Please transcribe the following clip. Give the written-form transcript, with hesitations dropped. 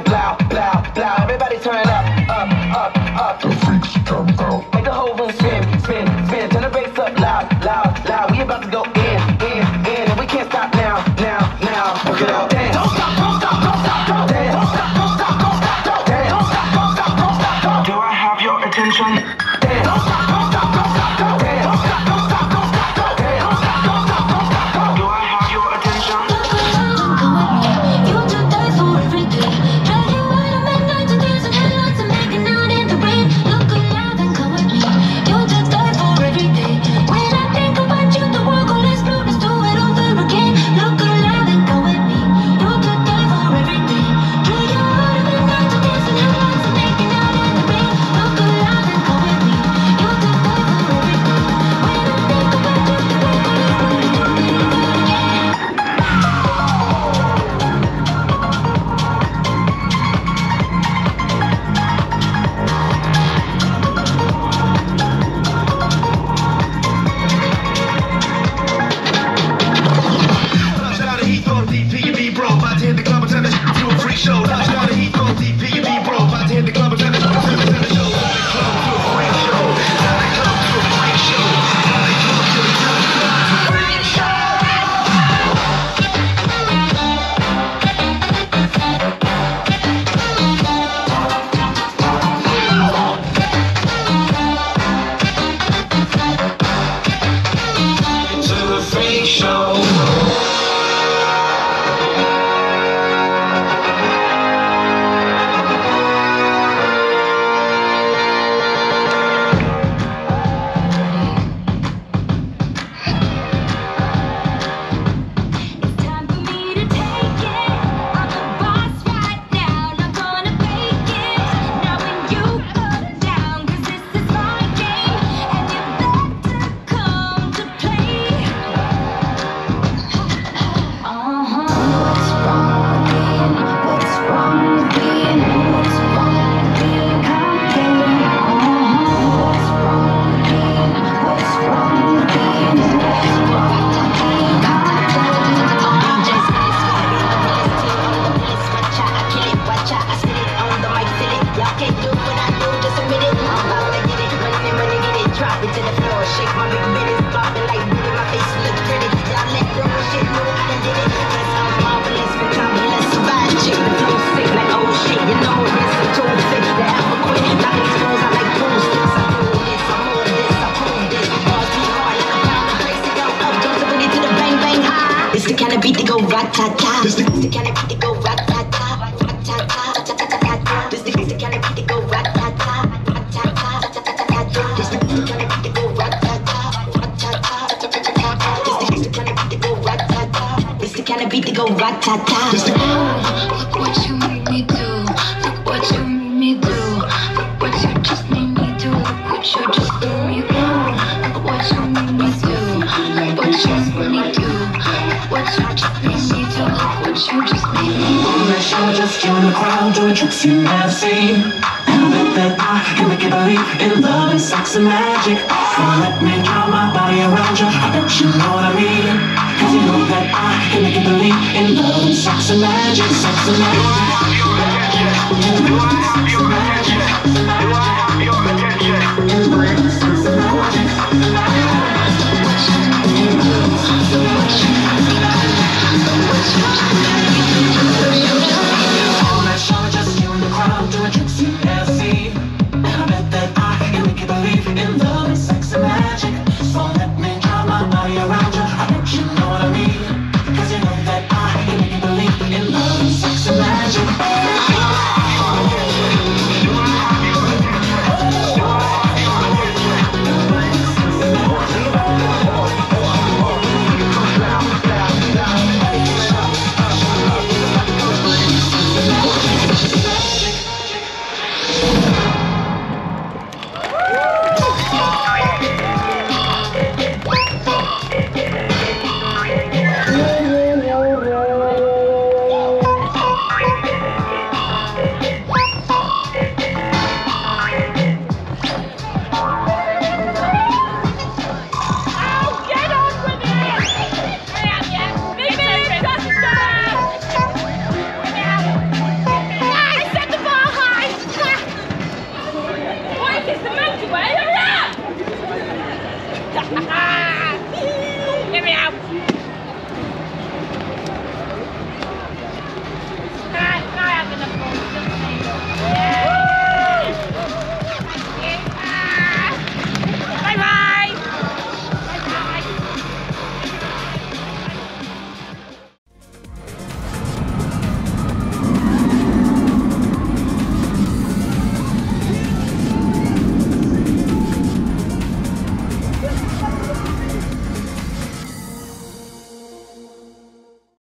like loud, loud, loud. Everybody turn up, up, up, up. The freaks come out. Make the whole room spin, spin, spin. Turn the bass up loud, loud, loud. We about to go in, and we can't stop now, now, now. Look it out, dance. Don't stop, don't stop, don't stop, don't dance. Don't stop, don't stop, don't stop, don't dance. Don't stop, don't stop, don't stop, don't. Do I have your attention? Dance. Don't stop, don't stop, don't stop, don't dance. Don't stop, don't stop, don't stop, don't dance. Don't stop, don't stop, don't stop, don't. Do I have your attention? Sex and magic, sex and magic.